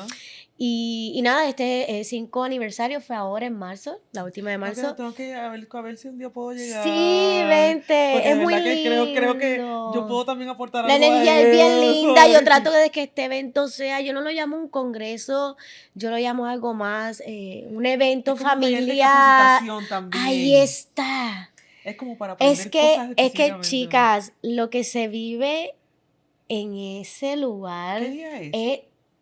Y nada, este 5 aniversario fue ahora en marzo, la última de marzo. Okay, tengo que a ver si un día puedo llegar. Sí, vente, porque es muy que lindo. creo que yo puedo también aportar la algo energía a es bien eso. linda, yo trato de que este evento sea, yo no lo llamo un congreso, yo lo llamo algo más, un evento es como familiar. De capacitación también. Ahí está. Es como para aprender cosas Es que, chicas, lo que se vive en ese lugar ¿Qué día es?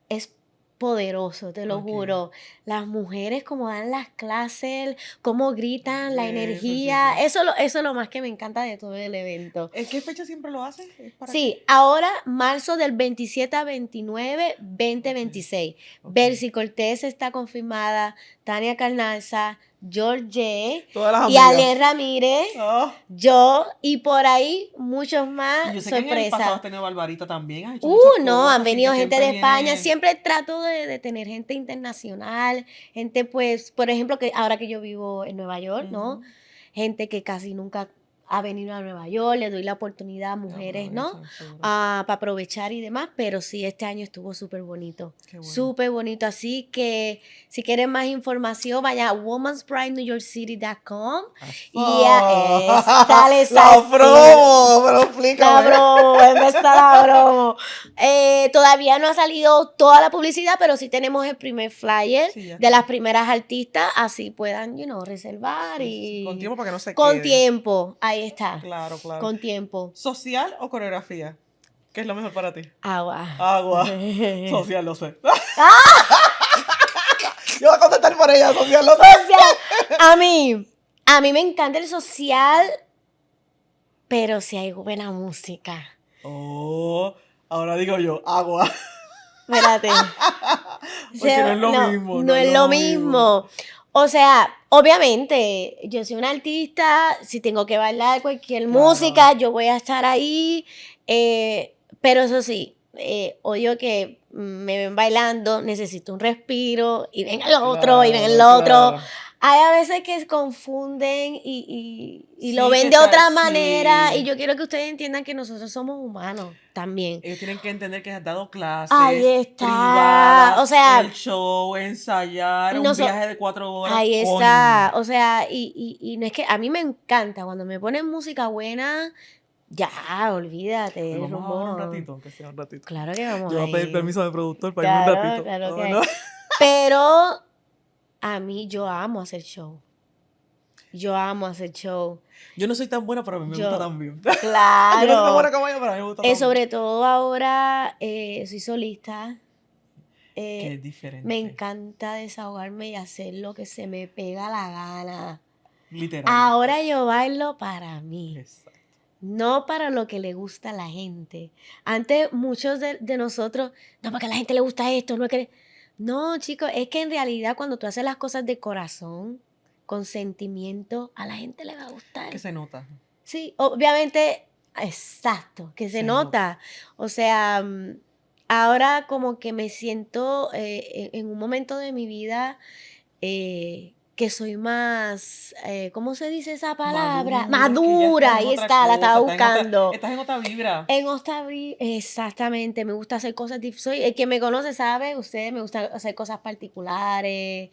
Es poderoso, te lo juro. Las mujeres como dan las clases, cómo gritan, la energía, sí. Eso es lo más que me encanta de todo el evento. ¿En qué fecha siempre lo hacen? Sí, qué? Ahora marzo del 27 a 29, 2026. Bercy Cortés está confirmada, Tania Carnalza, George y Ale Ramírez, yo y por ahí muchos más y yo sé sorpresas. Que en el pasado has tenido Barbarita también. Has hecho no, cosas, han venido gente de España. viene... Siempre trato de tener gente internacional, gente pues, por ejemplo, que ahora que yo vivo en Nueva York, ¿no? Gente que casi nunca ha venido a Nueva York, le doy la oportunidad a mujeres, ¿no? Para aprovechar y demás, pero sí, este año estuvo súper bonito. Bueno. Súper bonito, así que si quieren más información, vaya a womanspridenewyorkcity.com y sale la promo, pero explícame. La promo, empezó la promo. Todavía no ha salido toda la publicidad, pero sí tenemos el primer flyer de las primeras artistas, así puedan, reservar y... Con tiempo para que no se Con quede. tiempo, ahí está. Claro. Con tiempo. ¿Social o coreografía? ¿Qué es lo mejor para ti? Agua. Social, lo sé. Yo voy a contestar por ella, social, lo sé. A mí me encanta el social, pero si hay buena música. Ahora digo yo, agua. Espérate. Porque no es lo mismo. No es lo mismo. O sea, obviamente, yo soy una artista, si tengo que bailar cualquier música, yo voy a estar ahí. Pero eso sí, odio que me ven bailando, necesito un respiro, y ven el otro, y ven el otro. Hay a veces que confunden y lo ven de otra manera. Y yo quiero que ustedes entiendan que nosotros somos humanos también. Ellos tienen que entender que has dado clases privadas, o sea, el show, ensayar, un viaje de 4 horas. Ahí está. O sea, y no es que a mí me encanta cuando me ponen música buena. Ya, olvídate. Vamos a ver un ratito, aunque sea un ratito. Claro que vamos a ir. Yo voy a pedir permiso de productor para irme un ratito. Claro que Pero a mí yo amo hacer show. Yo amo hacer show. Yo no soy tan buena, pero a mí me gusta también. Yo no soy tan Claro. buena como ella, pero a mí me gusta también. Sobre todo ahora soy solista. Que es diferente. Me encanta desahogarme y hacer lo que se me pega la gana. Literal. Ahora yo bailo para mí. Exacto. No para lo que le gusta a la gente. Antes muchos de nosotros, no, porque a la gente le gusta esto, no es que... No, chicos, es que en realidad cuando tú haces las cosas de corazón, con sentimiento, a la gente le va a gustar. Que se nota. Sí, obviamente, exacto, que se nota. O sea, ahora como que me siento en un momento de mi vida que soy más, ¿cómo se dice esa palabra? Madura, ahí está, la estaba buscando. Estás en otra vibra. En otra vibra, exactamente, me gusta hacer cosas diferentes. El que me conoce sabe, ustedes me gusta hacer cosas particulares,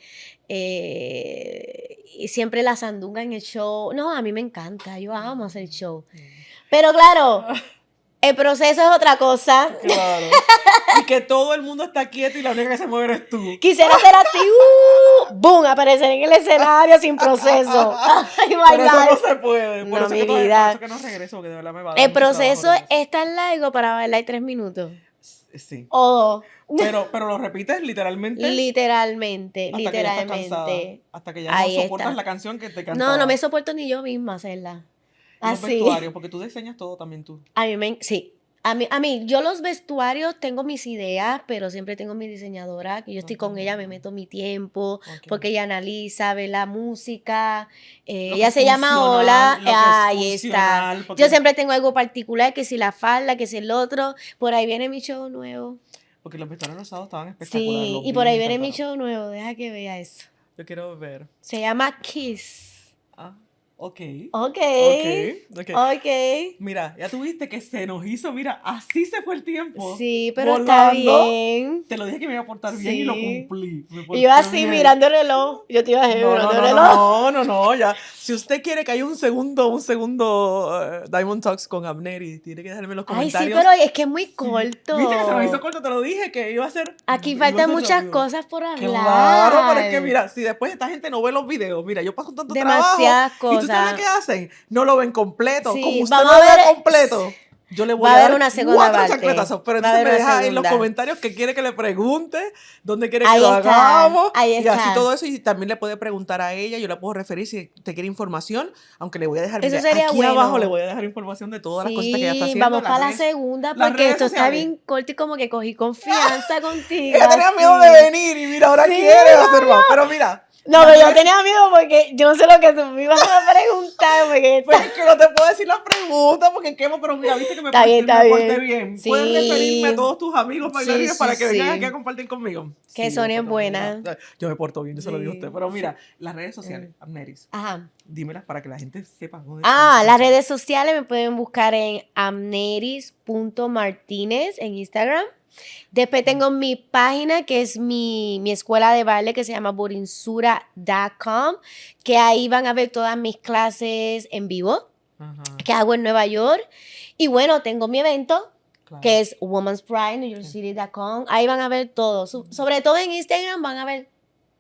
y siempre la sandunga en el show. No, a mí me encanta, yo amo hacer show. Pero claro, el proceso es otra cosa. Claro. Y que todo el mundo está quieto y la única que se mueve eres tú. Quisiera ser así, ¡boom! Aparecer en el escenario sin proceso. Y bailar. Pero eso no se puede. Por No, eso mi por vida. eso que no regreso, porque de verdad me va a dar El mucho proceso trabajo de es tan largo para bailar 3 minutos. Sí. O 2. Pero lo repites literalmente. Literalmente, Hasta que ya estás cansada. literalmente. Hasta que ya Ahí no soportas está. la canción que te cantaba. No me soporto ni yo misma hacerla. Los Así. vestuarios, porque tú diseñas todo también tú. Sí. A mí, yo los vestuarios tengo mis ideas, pero siempre tengo mi diseñadora, que yo estoy con ella, me meto mi tiempo, porque ella analiza, ve la música, ella se llama Ola, ahí está. Yo siempre tengo algo particular, que si la falda, que si el otro, por ahí viene mi show nuevo. Porque los vestuarios rosados estaban espectaculares. Sí, y por ahí viene mi show nuevo, deja que vea eso. Yo quiero ver. Se llama Kiss. Ah, ok. Ok. Mira, ya tuviste que se nos hizo, mira, así se fue el tiempo. Sí, pero volando. está bien. Te lo dije que me iba a portar bien y lo cumplí. Y yo así mirando el reloj. Yo te iba a decir, mirando el reloj. No, ya. Si usted quiere que haya un segundo Diamond Talks con Abneri, tiene que dejarme en los comentarios. Ay, sí, pero es que es muy corto. Viste que se nos hizo corto, te lo dije, que iba a ser. Aquí faltan muchas cosas por hablar. Claro, pero es que mira, si después esta gente no ve los videos, mira, yo paso tanto demasiadas trabajo. cosas. ¿Y tú sabes qué hacen? No lo ven completo. Sí, como usted no lo ve completo, yo le voy a dar una segunda 4 chancletazos. Pero entonces me deja en los comentarios que quiere que le pregunte, dónde quiere que lo hagamos. Ahí está. Y así todo eso. Y también le puede preguntar a ella, yo la puedo referir si te quiere información, aunque le voy a dejar, eso mira, sería aquí bueno. abajo le voy a dejar información de todas las cosas que ella está haciendo. Vamos para la segunda, porque esto está bien corto y como que cogí confianza contigo. Ella tenía miedo de venir y mira, ahora quiere hacer más. Pero mira. No, pero yo tenía miedo porque yo no sé lo que tú me ibas a preguntar. Porque pues es que no te puedo decir la pregunta porque quemo, pero mira, viste que me porté bien. Sí. Puedes referirme a todos tus amigos bailarines para que vengan aquí a compartir conmigo. Que Sonia es buena. Yo me porto bien, yo se lo digo a usted. Pero mira, las redes sociales, Abneris. Ajá. Dímelas para que la gente sepa dónde. Las redes sociales me pueden buscar en amneris.martinez en Instagram. Después tengo mi página que es mi escuela de baile que se llama borinsura.com, que ahí van a ver todas mis clases en vivo que hago en Nueva York. Y bueno, tengo mi evento que es Women's Pride, NewYorkCity.com. Ahí van a ver todo. Sobre todo en Instagram van a ver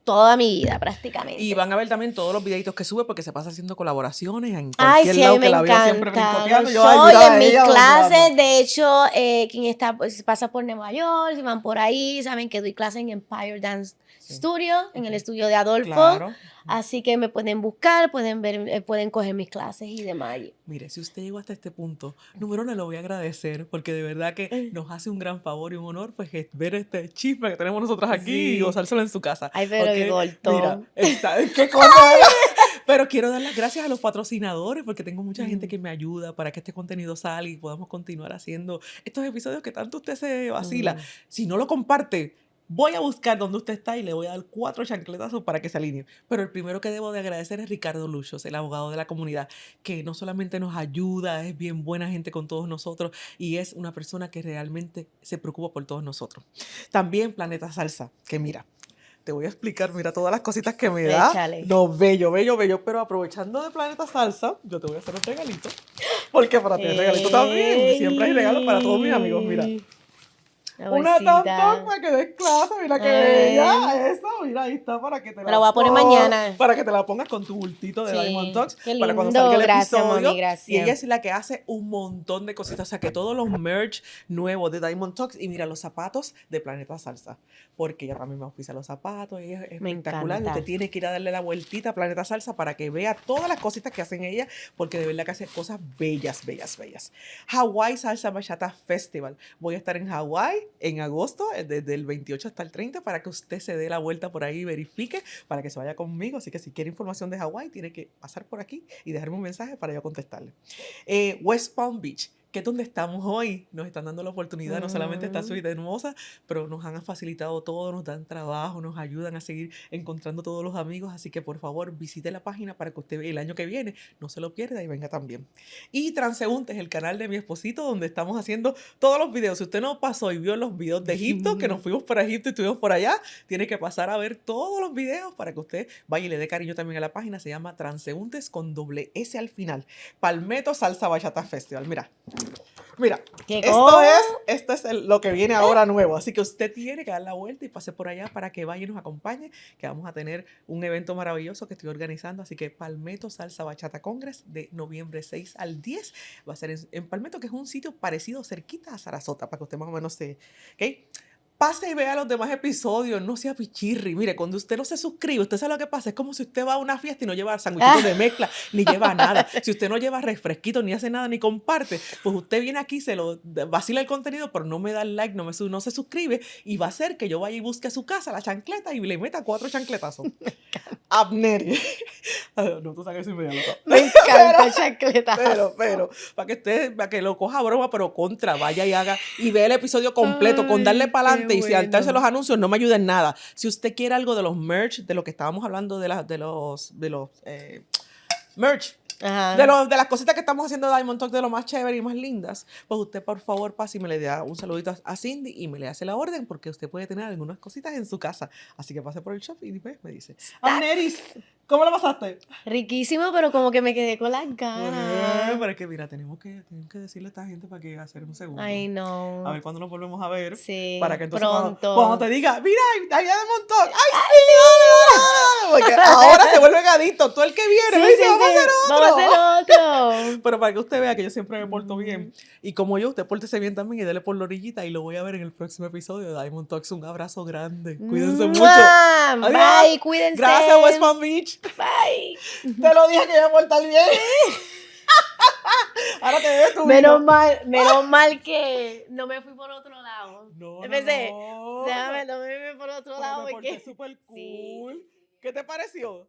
toda mi vida prácticamente. Y van a ver también todos los videitos que sube porque se pasa haciendo colaboraciones en cualquier lado que la veo siempre brincoteando. Soy en mis clases, de hecho, quien pasa por Nueva York, si van por ahí, saben que doy clases en Empire Dance Studio, en el estudio de Adolfo. Claro. Así que me pueden buscar, pueden ver, pueden coger mis clases y demás. Mire, si usted llegó hasta este punto, número uno, le voy a agradecer porque de verdad que nos hace un gran favor y un honor pues ver este chisme que tenemos nosotras aquí y gozárselo en su casa. Ay, pero qué corto. Mira, qué cosa. Pero quiero dar las gracias a los patrocinadores porque tengo mucha gente que me ayuda para que este contenido salga y podamos continuar haciendo estos episodios que tanto usted se vacila. Si no lo comparte, voy a buscar donde usted está y le voy a dar 4 chancletazos para que se alinee. Pero el primero que debo de agradecer es Ricardo Luchos, el abogado de la comunidad, que no solamente nos ayuda, es bien buena gente con todos nosotros y es una persona que realmente se preocupa por todos nosotros. También Planeta Salsa, que mira, te voy a explicar, mira todas las cositas que me da. Échale. No, bello, pero aprovechando de Planeta Salsa, yo te voy a hacer un regalito. Porque para ti el regalito también, siempre hay regalos para todos mis amigos, mira. Una Tom Tom para que des clase, mira qué bella, eso, mira, ahí está para que te Me la voy a poner mañana. Para que te la pongas con tu bultito de Sí, Diamond Talks. qué Para cuando lindo. salga el Gracias, episodio. mami, gracias. Y ella es la que hace un montón de cositas. O sea, que todos los merch nuevos de Diamond Talks. Y mira, los zapatos de Planeta Salsa. Porque ella también me auspicia los zapatos. Ella es Me espectacular. encanta. Usted tiene que ir a darle la vueltita a Planeta Salsa para que vea todas las cositas que hacen ella. Porque de verdad que hace cosas bellas, bellas, bellas. Hawaii Salsa Bachata Festival. Voy a estar en Hawaii en agosto, desde el 28 hasta el 30, para que usted se dé la vuelta por ahí y verifique, para que se vaya conmigo. Así que si quiere información de Hawaii, tiene que pasar por aquí y dejarme un mensaje para yo contestarle. West Palm Beach, que es donde estamos hoy. Nos están dando la oportunidad, no solamente esta suite hermosa, pero nos han facilitado todo, nos dan trabajo, nos ayudan a seguir encontrando todos los amigos. Así que por favor, visite la página para que usted el año que viene no se lo pierda y venga también. Y Transeúntes, el canal de mi esposito, donde estamos haciendo todos los videos. Si usted no pasó y vio los videos de Egipto, que nos fuimos para Egipto y estuvimos por allá, tiene que pasar a ver todos los videos para que usted vaya y le dé cariño también a la página. Se llama Transeúntes con doble S al final. Palmetto Salsa Bachata Festival. Mira, esto es lo que viene ahora nuevo. Así que usted tiene que dar la vuelta y pase por allá para que vaya y nos acompañe, que vamos a tener un evento maravilloso que estoy organizando. Así que Palmetto Salsa Bachata Congress de noviembre 6 al 10 va a ser en Palmetto, que es un sitio parecido cerquita a Sarasota, para que usted más o menos se... ¿Okay? Pase y vea los demás episodios, no sea pichirri. Mire, cuando usted no se suscribe, usted sabe lo que pasa. Es como si usted va a una fiesta y no lleva sanguichitos de mezcla, ni lleva nada. Si usted no lleva refresquito, ni hace nada, ni comparte, pues usted viene aquí, se lo vacila el contenido, pero no me da el like, no se suscribe, y va a hacer que yo vaya y busque a su casa la chancleta y le meta 4 chancletazos. Abneri. No, tú sabes que soy medio loca. Me encanta chancletazo. Pero, para que lo coja a broma, pero vaya y haga, y vea el episodio completo, con darle para adelante. Y si saltarse los anuncios no me ayuda en nada. Si usted quiere algo de los merch, de lo que estábamos hablando de los merch, de las cositas que estamos haciendo de Diamond Talk, de lo más chévere y más lindas, pues usted por favor pase y me le da un saludito a Cindy y me le hace la orden, porque usted puede tener algunas cositas en su casa. Así que pase por el shop y después me dice: Amneris, ¿cómo lo pasaste? Riquísimo, pero como que me quedé con las ganas. Pero es que mira, tenemos que decirle a esta gente para que hacer un segundo. Ay, no. A ver cuándo nos volvemos a ver. Sí, para que entonces pronto. cuando te diga, mira, ahí hay un montón. ¡Ay, sí! Porque ahora se vuelven adictos. Tú el que viene, me dice, vamos a hacer otro. Vamos a hacer otro. Pero para que usted vea que yo siempre me porto bien. Y como yo, usted pórtese bien también y dele por la orillita. Y lo voy a ver en el próximo episodio de Diamond Talks. Un abrazo grande. Cuídense mucho. Adiós. Bye, cuídense. Gracias, West Palm Beach. Bye. Te lo dije que iba a portar bien. Ahora te ves tu menos mal que no me fui por otro lado. No. Déjame, no me fui por otro lado. Me porté súper cool. Sí. ¿Qué te pareció?